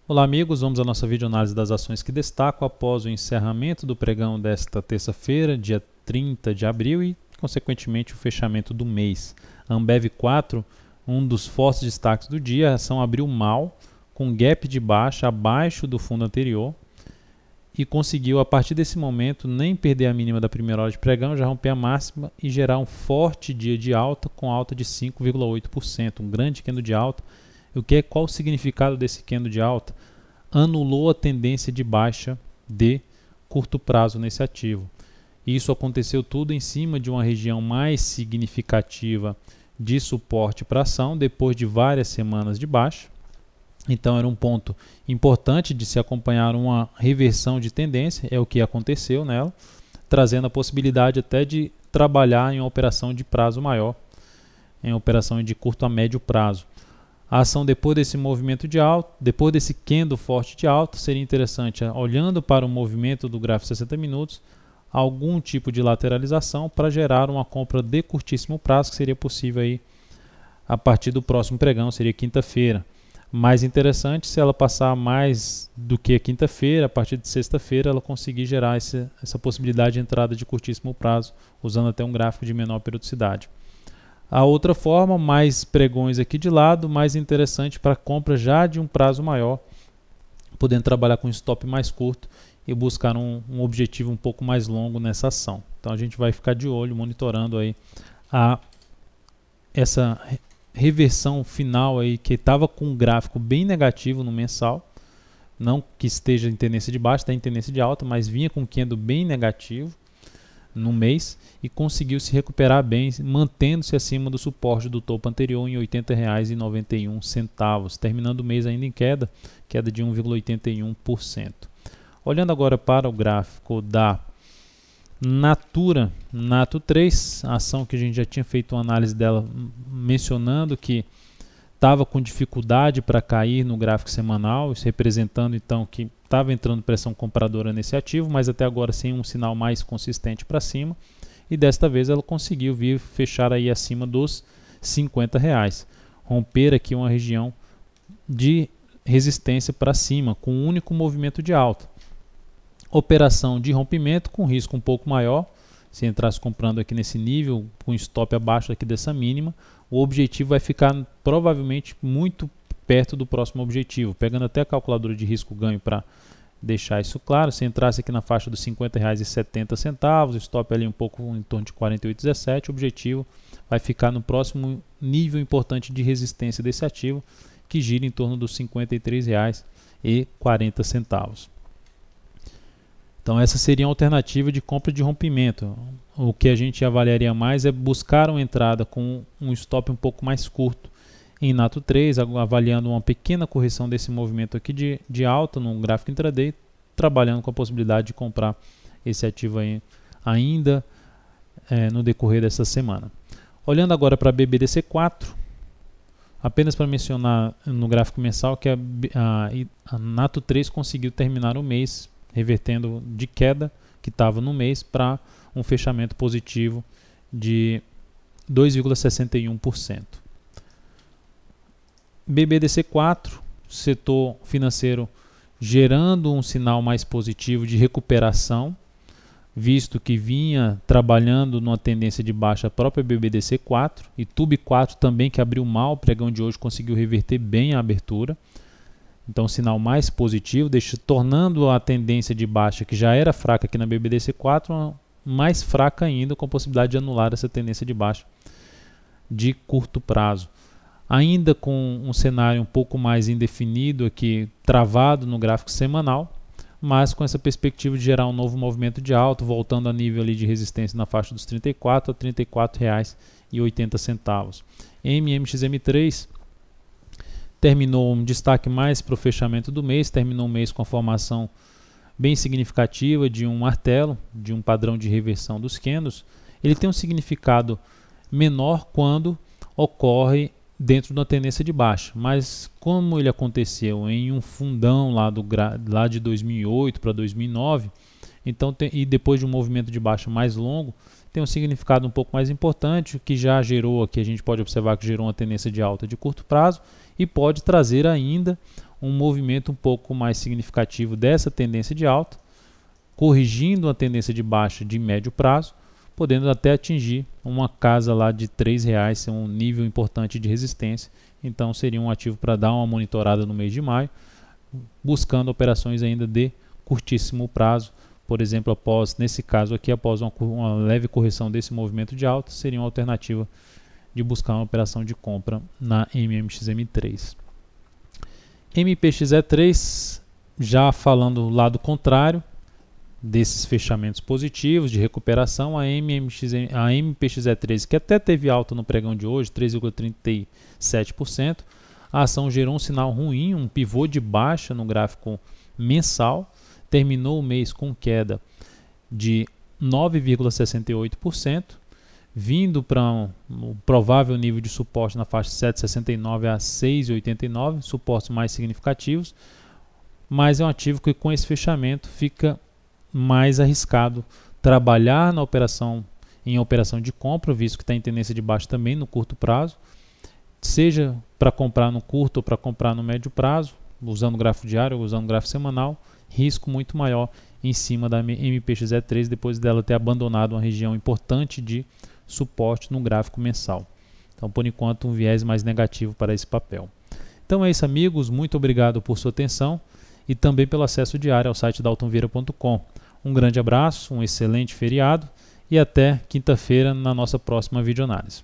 Olá amigos, vamos à nossa videoanálise das ações que destacam após o encerramento do pregão desta terça-feira, dia 30 de abril e consequentemente o fechamento do mês. A Ambev 4, um dos fortes destaques do dia, a ação abriu mal, com gap de baixa abaixo do fundo anterior e conseguiu a partir desse momento nem perder a mínima da primeira hora de pregão, já romper a máxima e gerar um forte dia de alta com alta de 5,8%, um grande candle de alta. Qual o significado desse candle de alta? Anulou a tendência de baixa de curto prazo nesse ativo. Isso aconteceu tudo em cima de uma região mais significativa de suporte para a ação, depois de várias semanas de baixa. Então era um ponto importante de se acompanhar uma reversão de tendência, é o que aconteceu nela, trazendo a possibilidade até de trabalhar em uma operação de prazo maior, em uma operação de curto a médio prazo. A ação depois desse movimento de alta, depois desse candle forte de alta, seria interessante, olhando para o movimento do gráfico 60 minutos, algum tipo de lateralização para gerar uma compra de curtíssimo prazo, que seria possível aí a partir do próximo pregão, seria quinta-feira. Mais interessante se ela passar mais do que quinta-feira, a partir de sexta-feira ela conseguir gerar essa possibilidade de entrada de curtíssimo prazo, usando até um gráfico de menor periodicidade. A outra forma, mais pregões aqui de lado, mais interessante para compra já de um prazo maior, podendo trabalhar com stop mais curto e buscar um objetivo um pouco mais longo nessa ação. Então a gente vai ficar de olho, monitorando aí essa reversão final aí, que estava com um gráfico bem negativo no mensal, não que esteja em tendência de baixa, está em tendência de alta, mas vinha com um candle bem negativo no mês e conseguiu se recuperar bem, mantendo-se acima do suporte do topo anterior em R$ 80,91, terminando o mês ainda em queda de 1,81%. Olhando agora para o gráfico da Natura, Nato3, a ação que a gente já tinha feito uma análise dela mencionando que estava com dificuldade para cair no gráfico semanal, isso representando então que estava entrando pressão compradora nesse ativo, mas até agora sem um sinal mais consistente para cima, e desta vez ela conseguiu vir fechar aí acima dos R$50, romper aqui uma região de resistência para cima, com um único movimento de alta. Operação de rompimento com risco um pouco maior, se entrasse comprando aqui nesse nível, com stop abaixo aqui dessa mínima, o objetivo vai ficar provavelmente muito perto do próximo objetivo, pegando até a calculadora de risco-ganho para deixar isso claro. Se entrasse aqui na faixa dos R$ 50,70, stop ali um pouco em torno de 48,17, o objetivo vai ficar no próximo nível importante de resistência desse ativo, que gira em torno dos R$ 53,40. Então essa seria a alternativa de compra de rompimento. O que a gente avaliaria mais é buscar uma entrada com um stop um pouco mais curto em Nato 3, avaliando uma pequena correção desse movimento aqui de alta no gráfico intraday, trabalhando com a possibilidade de comprar esse ativo aí ainda no decorrer dessa semana. Olhando agora para a BBDC4, apenas para mencionar no gráfico mensal que a Nato 3 conseguiu terminar o mês revertendo de queda que estava no mês para um fechamento positivo de 2,61%. BBDC4, setor financeiro gerando um sinal mais positivo de recuperação, visto que vinha trabalhando numa tendência de baixa a própria BBDC4 e TUB4 também, que abriu mal, o pregão de hoje conseguiu reverter bem a abertura. Então, sinal mais positivo, tornando a tendência de baixa, que já era fraca aqui na BBDC4, mais fraca ainda, com a possibilidade de anular essa tendência de baixa de curto prazo. Ainda com um cenário um pouco mais indefinido aqui, travado no gráfico semanal, mas com essa perspectiva de gerar um novo movimento de alta, voltando a nível ali de resistência na faixa dos R$ 34 a R$ 34,80. MMXM3 terminou um destaque mais para o fechamento do mês, terminou o mês com a formação bem significativa de um martelo, de um padrão de reversão dos candles. Ele tem um significado menor quando ocorre dentro de uma tendência de baixa, mas como ele aconteceu em um fundão lá de 2008 para 2009, então e depois de um movimento de baixa mais longo, tem um significado um pouco mais importante, que já gerou aqui, a gente pode observar que gerou uma tendência de alta de curto prazo e pode trazer ainda um movimento um pouco mais significativo dessa tendência de alta, corrigindo a tendência de baixa de médio prazo, podendo até atingir uma casa lá de R$3, ser um nível importante de resistência. Então seria um ativo para dar uma monitorada no mês de maio, buscando operações ainda de curtíssimo prazo. Por exemplo, nesse caso aqui, após uma leve correção desse movimento de alta, seria uma alternativa de buscar uma operação de compra na MMXM3. MPXE3, já falando do lado contrário desses fechamentos positivos de recuperação, a MPXE3, que até teve alta no pregão de hoje, 3,37%, a ação gerou um sinal ruim, um pivô de baixa no gráfico mensal, terminou o mês com queda de 9,68%, vindo para um provável nível de suporte na faixa 7,69 a 6,89, suportes mais significativos, mas é um ativo que com esse fechamento fica mais arriscado trabalhar em operação de compra, visto que está em tendência de baixa também no curto prazo, seja para comprar no curto ou para comprar no médio prazo, usando o gráfico diário ou usando o gráfico semanal, risco muito maior em cima da MPXE3 depois dela ter abandonado uma região importante de suporte no gráfico mensal. Então, por enquanto, um viés mais negativo para esse papel. Então é isso, amigos. Muito obrigado por sua atenção e também pelo acesso diário ao site daltonvieira.com. Um grande abraço, um excelente feriado e até quinta-feira na nossa próxima videoanálise.